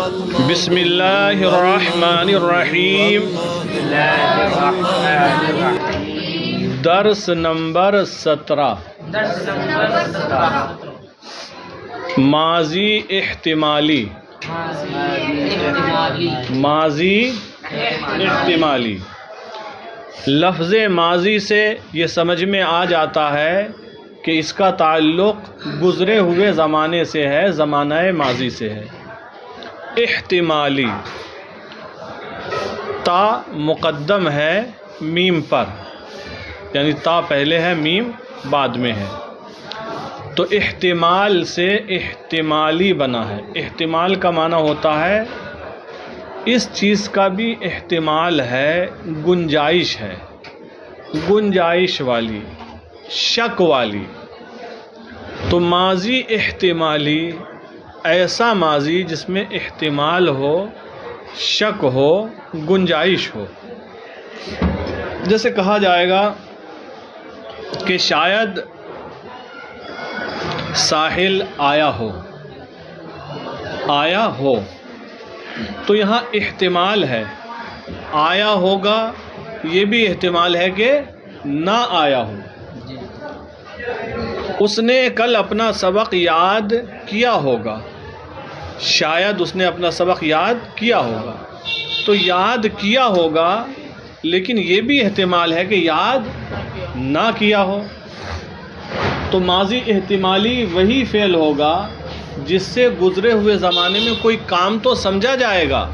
بسم اللہ الرحمن الرحیم. درس نمبر 17. ماضی احتمالی. ماضی احتمالی لفظ ماضی سے یہ سمجھ میں آ جاتا ہے کہ اس کا تعلق گزرے ہوئے زمانے سے ہے، زمانہ ماضی سے ہے. احتمالی تا مقدم ہے میم پر، یعنی تا پہلے ہے میم بعد میں ہے، تو احتمال سے احتمالی بنا ہے. احتمال کا معنی ہوتا ہے اس چیز کا بھی احتمال ہے، گنجائش ہے، گنجائش والی، شک والی. تو ماضی احتمالی ایسا ماضی جس میں احتمال ہو، شک ہو، گنجائش ہو. جیسے کہا جائے گا کہ شاید ساحل آیا ہو، آیا ہو، تو یہاں احتمال ہے آیا ہوگا، یہ بھی احتمال ہے کہ نہ آیا ہو. اس نے کل اپنا سبق یاد کیا ہوگا، شاید اس نے اپنا سبق یاد کیا ہوگا، تو یاد کیا ہوگا لیکن یہ بھی احتمال ہے کہ یاد نہ کیا ہو. تو ماضی احتمالی وہی فعل ہوگا جس سے گزرے ہوئے زمانے میں کوئی کام تو سمجھا جائے گا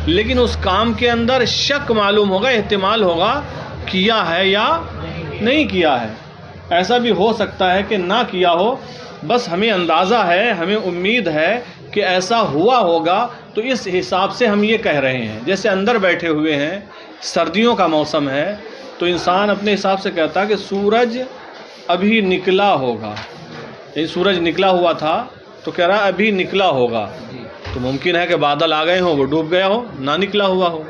لیکن اس کام کے اندر شک معلوم ہوگا، احتمال ہوگا کیا ہے یا نہیں کیا ہے. ایسا بھی ہو سکتا ہے کہ نہ کیا ہو، بس ہمیں اندازہ ہے، ہمیں امید ہے کہ ایسا ہوا ہوگا، تو اس حساب سے ہم یہ کہہ رہے ہیں. جیسے اندر بیٹھے ہوئے ہیں، سردیوں کا موسم ہے، تو انسان اپنے حساب سے کہتا ہے کہ سورج ابھی نکلا ہوگا. یہ سورج نکلا ہوا تھا تو کہہ رہا ابھی نکلا ہوگا، تو ممکن ہے کہ بادل آ گئے ہوں، وہ ڈوب گیا ہو، نہ نکلا ہوا ہو.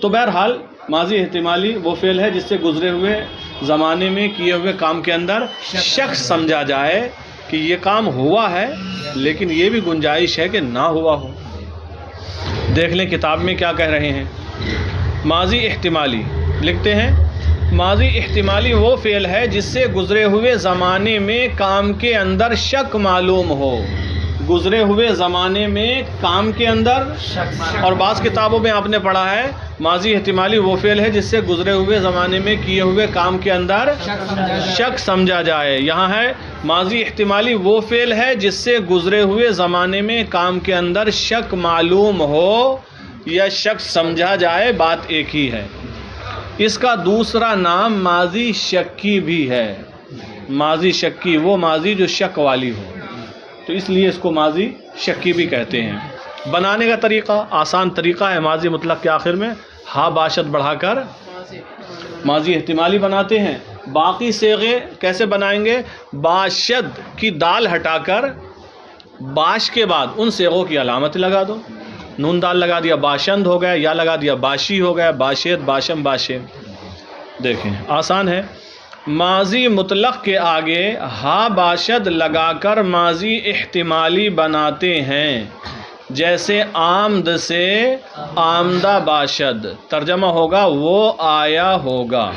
تو بہرحال ماضی احتمالی وہ فعل ہے جس سے گزرے ہوئے زمانے میں کیے ہوئے کام کے اندر شک سمجھا جائے کہ یہ کام ہوا ہے لیکن یہ بھی گنجائش ہے کہ نہ ہوا ہو. دیکھ لیں کتاب میں کیا کہہ رہے ہیں. ماضی احتمالی لکھتے ہیں، ماضی احتمالی وہ فعل ہے جس سے گزرے ہوئے زمانے میں کام کے اندر شک معلوم ہو. گزرے ہوئے زمانے میں کام کے اندر، اور بعض کتابوں میں آپ نے پڑھا ہے ماضی احتمالی وہ فعل ہے جس سے گزرے ہوئے زمانے میں کیے ہوئے کام کے اندر شک سمجھا جائے. یہاں ہے ماضی احتمالی وہ فعل ہے جس سے گزرے ہوئے زمانے میں کام کے اندر شک معلوم ہو یا شک سمجھا جائے، بات ایک ہی ہے. اس کا دوسرا نام ماضی شکی بھی ہے. ماضی شکی وہ ماضی جو شک والی ہو، تو اس لیے اس کو ماضی شکی بھی کہتے ہیں. بنانے کا طریقہ آسان طریقہ ہے، ماضی مطلق کے آخر میں ہا باشد بڑھا کر ماضی احتمالی بناتے ہیں. باقی صیغے کیسے بنائیں گے؟ باشد کی دال ہٹا کر باش کے بعد ان صیغوں کی علامت لگا دو. نون دال لگا دیا باشند ہو گیا، یا لگا دیا باشی ہو گیا، باشد، باشم، باشم. دیکھیں آسان ہے. ماضی مطلق کے آگے ہا باشد لگا کر ماضی احتمالی بناتے ہیں. جیسے آمد سے آمدہ باشد، ترجمہ ہوگا وہ آیا ہوگا.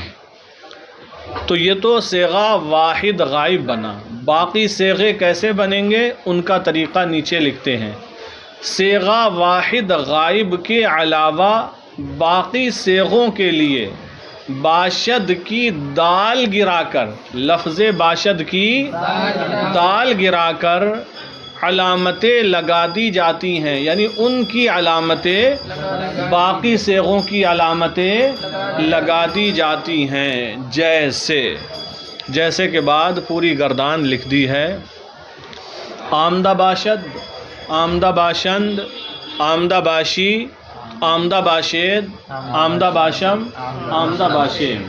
تو یہ تو صیغہ واحد غائب بنا. باقی صیغے کیسے بنیں گے ان کا طریقہ نیچے لکھتے ہیں. صیغہ واحد غائب کے علاوہ باقی صیغوں کے لیے باشد کی دال گرا کر، لفظ باشد کی دال گرا کر علامتیں لگا دی جاتی ہیں. یعنی ان کی علامتیں باقی صیغوں کی علامتیں لگا دی جاتی ہیں. جیسے کے بعد پوری گردان لکھ دی ہے. آمدہ باشد، آمدہ باشند، آمدہ باشی، آمدہ باشد، آمدہ باشم، آمدہ باشم.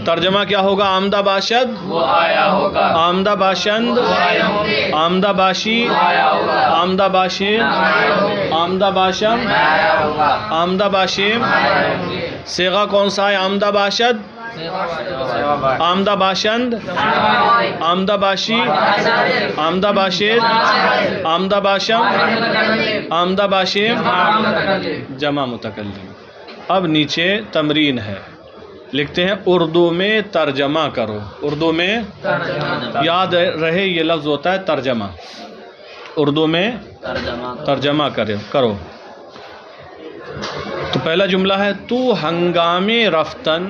ترجمہ کیا ہوگا؟ آمدہ باشد وہ آیا ہوگا، آمدہ باشند وہ آئے ہوں گے، آمدہ باشی آیا ہوگا، آمدہ باشد آیا ہوں گے، آمدہ باشم آیا ہوگا، آمدہ باشم. آیا ہوں گے. صیغہ کون سا ہے؟ آمدہ باشد. آمدہ باشند، آمدہ باشی، آمدہ باشد، آمدہ باشم، آمدہ باشم، جمع متکلم۔ اب نیچے تمرین ہے، لکھتے ہیں اردو میں ترجمہ کرو۔ اردو میں یاد رہے یہ لفظ ہوتا ہے ترجمہ، اردو میں ترجمہ کرو۔ تو پہلا جملہ ہے تو ہنگام رفتن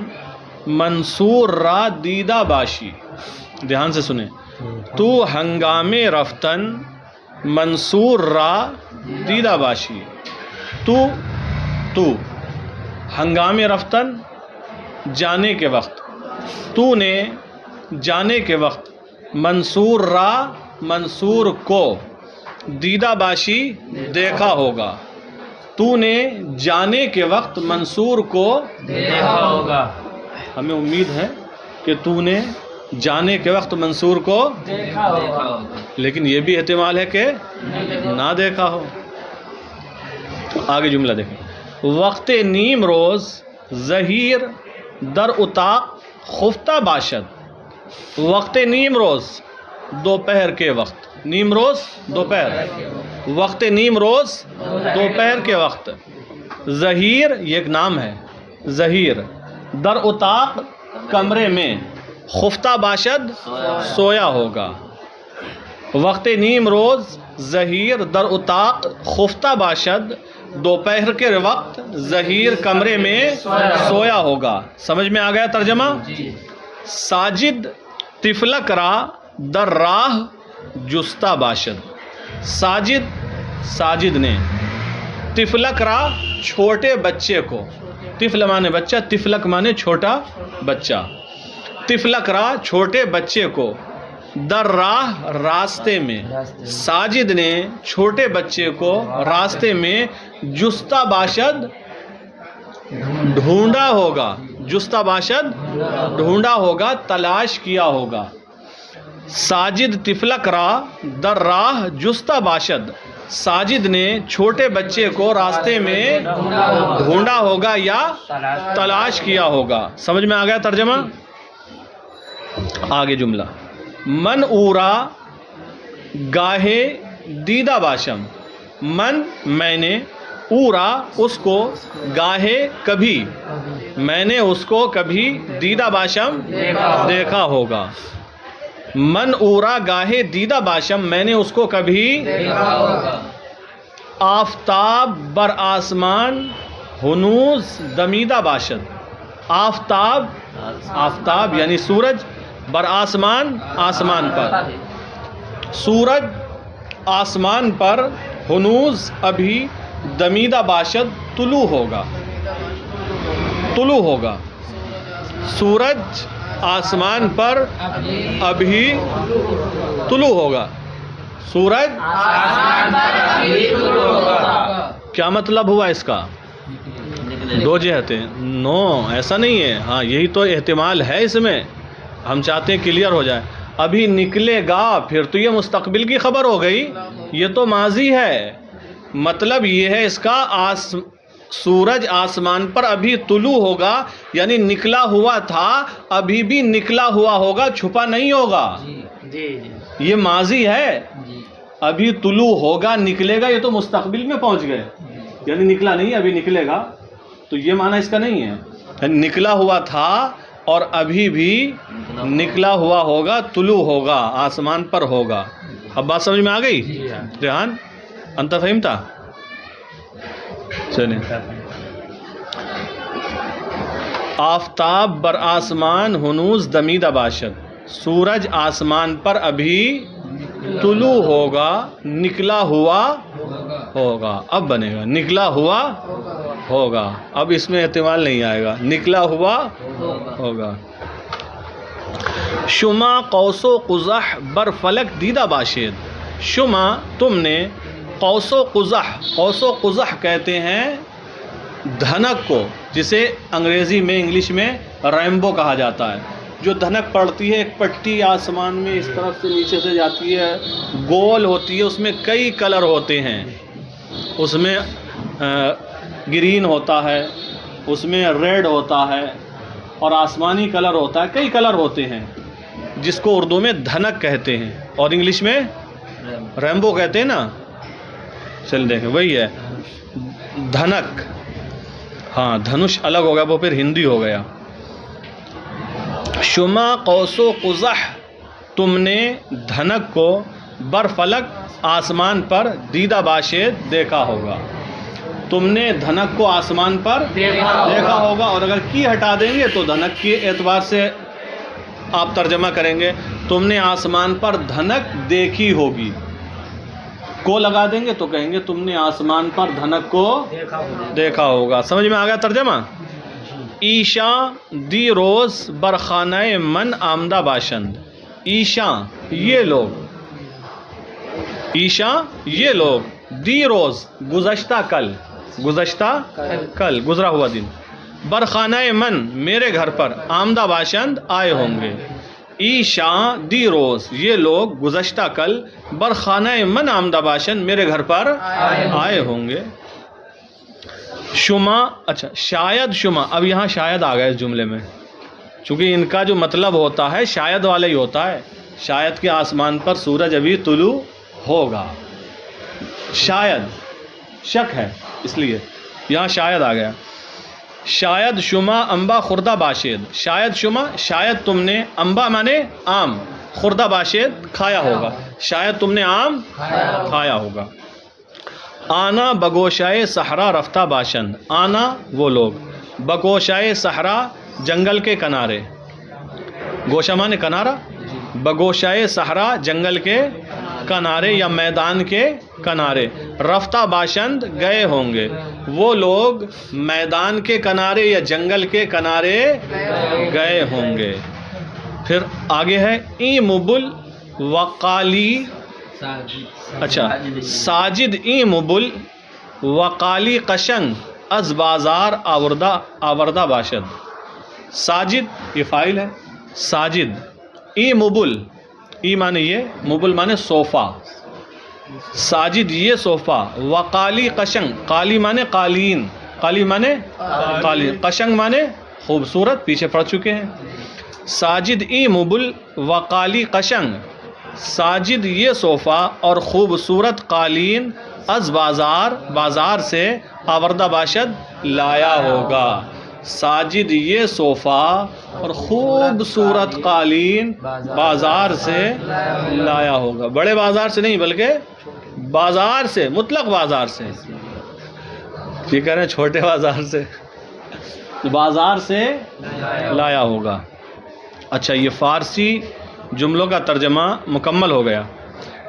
منصور را دیدہ باشی۔ دھیان سے سنیں، تو ہنگام رفتن منصور را دیدہ باشی۔ تو ہنگام رفتن جانے کے وقت، تو نے جانے کے وقت، منصور را منصور کو، دیدہ باشی دیکھا ہوگا۔ تو نے جانے کے وقت منصور کو دیکھا ہوگا۔ ہمیں امید ہے کہ تو نے جانے کے وقت منصور کو دیکھا ہوگا، لیکن یہ بھی احتمال ہے کہ نہ دیکھا ہو۔ آگے جملہ دیکھیں، وقت نیم روز ظہیر در اتاق خفتہ باشد۔ وقت نیم روز دوپہر کے وقت، نیم روز دوپہر، وقت نیم روز دوپہر کے وقت، ظہیر یہ ایک نام ہے، ظہیر، در اتاق کمرے میں، خفتہ باشد سویا ہوگا۔ وقت نیم روز ظہیر در اتاق خفتہ باشد، دوپہر کے وقت ظہیر کمرے میں سویا ہوگا۔ سمجھ میں آ گیا ترجمہ؟ ساجد طفلک را در راہ جستہ باشد۔ ساجد نے طفلک را چھوٹے بچے کو، طفل مانے بچہ، طفلک مانے چھوٹا بچہ، طفلک را چھوٹے بچے کو، در راہ راستے میں، ساجد نے چھوٹے بچے کو راستے میں جستہ باشد ڈھونڈا ہوگا، جستہ باشد ڈھونڈا ہوگا، تلاش کیا ہوگا۔ ساجد طفلک را در راہ جستہ باشد، ساجد نے چھوٹے بچے کو راستے میں ڈھونڈا ہوگا یا تلاش کیا ہوگا۔ سمجھ میں آ گیا ترجمہ؟ آگے جملہ، من اورا گاہے دیدہ باشم، من میں نے، اورا اس کو، گاہے کبھی، میں نے اس کو کبھی، دیدہ باشم دیکھا ہوگا۔ من اورا گاہے دیدہ باشم، میں نے اس کو کبھی دیکھا ہوگا۔ آفتاب بر آسمان ہنوز دمیدہ باشد۔ آفتاب، آفتاب یعنی سورج، بر آسمان آسمان پر، سورج آسمان پر، ہنوز ابھی، دمیدہ باشد طلوع ہوگا، طلوع ہوگا۔ سورج آسمان پر ابھی طلوع ہوگا، سورج آسمان پر ابھی طلوع ہوگا۔ کیا مطلب ہوا اس کا؟ دو جہتیں، نو ایسا نہیں ہے، ہاں یہی تو احتمال ہے اس میں، ہم چاہتے ہیں کلیئر ہو جائے۔ ابھی نکلے گا، پھر تو یہ مستقبل کی خبر ہو گئی، یہ تو ماضی ہے۔ مطلب یہ ہے اس کا، سورج آسمان پر ابھی طلوع ہوگا، یعنی نکلا ہوا تھا، ابھی بھی نکلا ہوا ہوگا، چھپا نہیں ہوگا۔ یہ ماضی ہے، ابھی طلوع ہوگا، نکلے گا، یہ تو مستقبل میں پہنچ گئے، یعنی نکلا نہیں، ابھی نکلے گا، تو یہ معنی اس کا نہیں ہے۔ نکلا ہوا تھا اور ابھی بھی نکلا ہوا ہوگا، طلوع ہوگا، آسمان پر ہوگا۔ اب بات سمجھ میں آ گئی؟ ریحان انت فہمتا؟ چلیں، آفتاب بر آسمان ہنوز دمیدہ باشد، سورج آسمان پر ابھی طلوع ہوگا، نکلا ہوا ہوگا۔ اب بنے گا نکلا ہوا ہوگا، اب اس میں احتمال نہیں آئے گا، نکلا ہوا ہوگا۔ شما قوس و قزح بر فلک دیدہ باشد، شما تم نے، قوس و قزح، قوس و قزح کہتے ہیں دھنک کو، جسے انگریزی میں، انگلش میں ریمبو کہا جاتا ہے۔ جو دھنک پڑتی ہے، ایک پٹی آسمان میں اس طرف سے نیچے سے جاتی ہے، گول ہوتی ہے، اس میں کئی کلر ہوتے ہیں، اس میں گرین ہوتا ہے، اس میں ریڈ ہوتا ہے، اور آسمانی کلر ہوتا ہے، کئی کلر ہوتے ہیں جس کو اردو میں دھنک کہتے ہیں اور انگلش میں ریمبو کہتے ہیں نا. چل دیکھیں وہی ہے دھنک. ہاں دھنش الگ ہو گیا، وہ پھر ہندی ہو گیا. شما قوس و قزح، تم نے دھنک کو برفلک آسمان پر دیدہ باشید دیکھا ہوگا. تم نے دھنک کو آسمان پر دیکھا ہوگا، اور اگر کی ہٹا دیں گے تو دھنک کے اعتبار سے آپ ترجمہ کریں گے تم نے آسمان پر دھنک دیکھی ہوگی. کو لگا دیں گے تو کہیں گے تم نے آسمان پر دھنک کو دیکھا ہوگا. سمجھ میں آ گیا ترجمہ؟ ایشا دی روز برخانہ من آمدہ باشند. ایشا یہ لوگ، ایشا یہ لوگ، دی روز گزشتہ کل، گزشتہ کل گزرا ہوا دن، برخانہ من میرے گھر پر، آمدہ باشند آئے ہوں گے. ایشا دی روز یہ لوگ گزشتہ کل، برخانہ من آمدہ باشند میرے گھر پر آئے ہوں گے. شما، اچھا شاید شما، اب یہاں شاید آ گئے اس جملے میں، چونکہ ان کا جو مطلب ہوتا ہے شاید والا ہی ہوتا ہے. شاید کے آسمان پر سورج ابھی طلوع ہوگا، شاید شک ہے اس لیے یہاں شاید آ گیا. شاید شما انبا خوردہ باشید، شاید شما، شاید تم نے، انبا مانے آم، خوردہ باشید کھایا ہوگا، شاید تم نے آم کھایا ہوگا. آنا بگوشائے صحرا رفتہ باشند، آنا وہ لوگ، بگوشائے صحرا جنگل کے کنارے، گوشہ مانے کنارہ، بگوشائے صحرا جنگل کے کنارے یا میدان کے کنارے، رفتہ باشند گئے ہوں گے، وہ لوگ میدان کے کنارے یا جنگل کے کنارے گئے ہوں گے. پھر آگے ہے ای مبل وقالی، اچھا ساجد ای مبل وقالی قشنگ از بازار آوردہ باشد. ساجد یہ فاعل ہے، ساجد، ای مبل، ای مانے یہ، مبل مانے صوفہ، ساجد یہ صوفہ، وقالی قشنگ، قالی مانے قالین، قالی مانے قالین، قشنگ مانے خوبصورت، پیچھے پڑھ چکے ہیں. ساجد ای مبل وقالی قشنگ، ساجد یہ صوفہ اور خوبصورت قالین، از بازار بازار سے، آوردہ باشد لایا ہوگا. ساجد یہ صوفہ اور خوبصورت قالین بازار سے لایا ہوگا. بڑے بازار سے نہیں بلکہ بازار سے، مطلق بازار سے، یہ کہہ رہے ہیں چھوٹے بازار سے، بازار سے لایا ہوگا. اچھا یہ فارسی جملوں کا ترجمہ مکمل ہو گیا.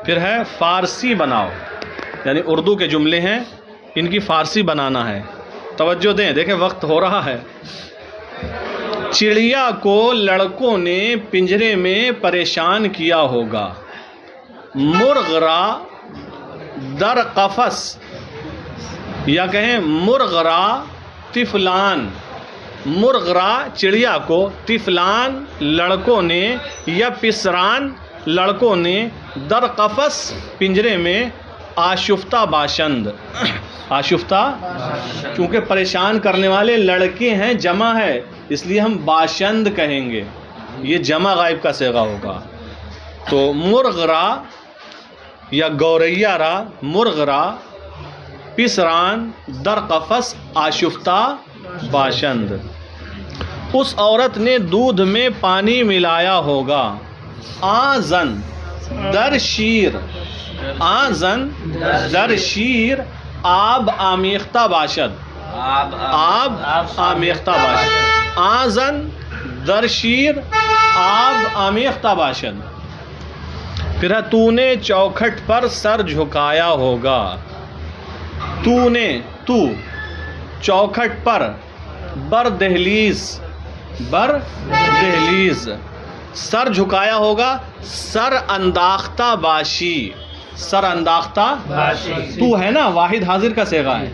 پھر ہے فارسی بناؤ، یعنی اردو کے جملے ہیں ان کی فارسی بنانا ہے. توجہ دیں، دیکھیں وقت ہو رہا ہے. چڑیا کو لڑکوں نے پنجرے میں پریشان کیا ہوگا، مرغ را در قفس، یا کہیں مرغ را طفلان، مرغ را چڑیا کو، طفلان لڑکوں نے، یا پسران لڑکوں نے، در قفس پنجرے میں، آشفتہ باشند، آشفتہ چونکہ پریشان کرنے والے لڑکے ہیں، جمع ہے اس لیے ہم باشند کہیں گے، یہ جمع غائب کا صیغہ ہوگا. تو مرغ را یا گوریا را، مرغ را، پسران در قفس آشفتہ باشند. اس عورت نے دودھ میں پانی ملایا ہوگا، آزن در شیر، آزن در شیر آب آمیختہ باشد، آب آمیختہ باشد، آزن در شیر آب آمیختہ باشد. پھر تو نے چوکھٹ پر سر جھکایا ہوگا، تو نے، تو، چوکھٹ پر، بر دہلیز، بر دہلیز، سر جھکایا ہوگا، سر انداختہ باشی، سر انداختہ تو ہے نا واحد حاضر کا صیغہ ہے،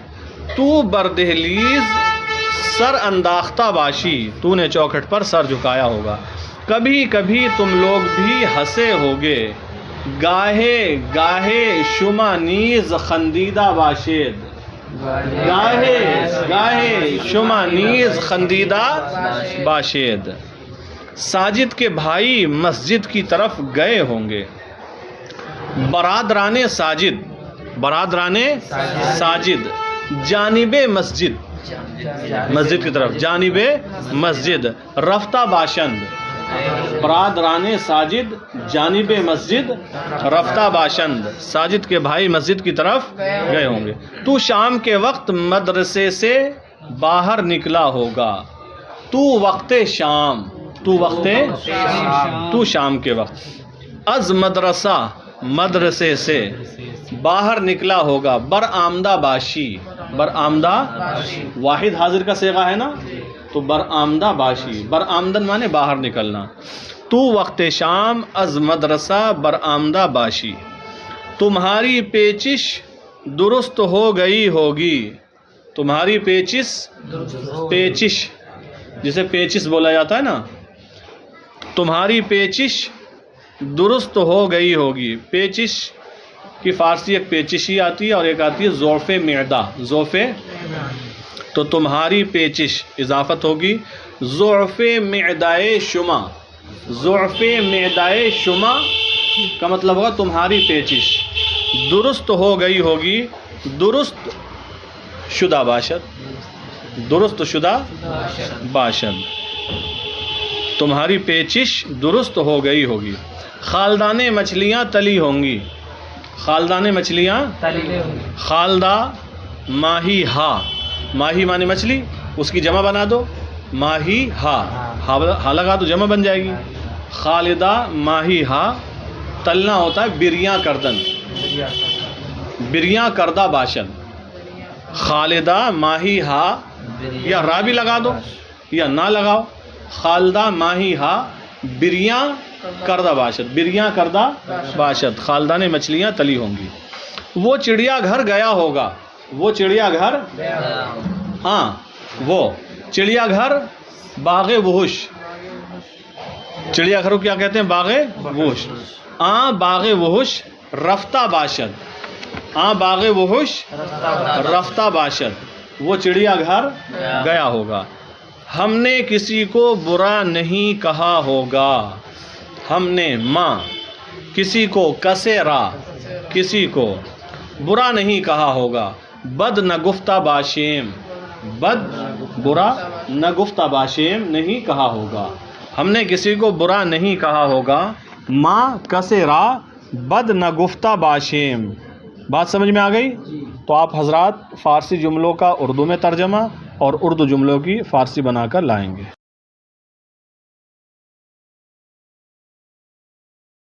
تو بر دہلیز سر انداختہ باشی، تو نے چوکھٹ پر سر جھکایا ہوگا. کبھی کبھی تم لوگ بھی ہنسے ہوگے، گاہے گاہے شما نیز خندیدہ باشید، گاہے شما نیز خندیدہ باشید. ساجد کے بھائی مسجد کی طرف گئے ہوں گے. برادران ساجد جانب مسجد کی طرف، جانب مسجد رفتہ باشند. برادران ساجد جانب مسجد رفتہ باشند، ساجد کے بھائی مسجد کی طرف گئے ہوں گے. تو شام کے وقت مدرسے سے باہر نکلا ہوگا. تو شام کے وقت. از مدرسے سے باہر نکلا ہوگا. برآمدہ باشی، برآمدہ واحد حاضر کا صیغہ ہے نا، تو برآمدہ باشی، برآمدن مانے باہر نکلنا. تو وقت شام از مدرسہ برآمدہ باشی. تمہاری پیچش درست ہو گئی ہوگی. تمہاری پیچش جسے پیچس بولا جاتا ہے نا، تمہاری پیچش درست ہو گئی ہوگی. پیچش کی فارسی ایک پیچش ہی آتی ہے اور ایک آتی ہے ظرف معدہ. تو تمہاری پیچش اضافت ہوگی. ظرف معدۂ شما، ظرف معدۂ شما کا مطلب ہوگا تمہاری پیچش درست ہو گئی ہوگی. درست شدہ باشد، تمہاری پیچش درست ہو گئی ہوگی. خالدان مچھلیاں تلی ہوں گی. خالدان مچھلیاں، خالدہ ماہی ہا، ماہی مانے مچھلی، اس کی جمع بنا دو ماہی ہا لگا تو جمع بن جائے گی. خالدہ ماہی ہا. تلنا ہوتا ہے بریاں کردن، بریاں کردہ باشد. خالدہ ماہی ہا، یا را بھی لگا دو یا نہ لگاؤ. خالدہ ماہی ہا بریاں کردہ باشد، بریاں کردہ باشد. خالدان مچھلیاں تلی ہوں گی. وہ چڑیا گھر گیا ہوگا. وہ چڑیا گھر، ہاں وہ چڑیا گھر باغ وحوش. چڑیا گھر کو کیا کہتے ہیں؟ باغ وحوش. باغ وحوش رفتہ باشد. باغ وحوش رفتہ باشد. وہ چڑیا گھر گیا ہوگا. ہم نے کسی کو برا نہیں کہا ہوگا. ہم نے ماں کسی کو کسے را، کسی کو برا نہیں کہا ہوگا. بد نہ گفتہ باشیم، بد برا نہ گفتہ باشیم نہیں کہا ہوگا. ہم نے کسی کو برا نہیں کہا ہوگا. ماں کسے را بد نہ گفتہ باشیم. بات سمجھ میں آ گئی؟ تو آپ حضرات فارسی جملوں کا اردو میں ترجمہ اور اردو جملوں کی فارسی بنا کر لائیں گے.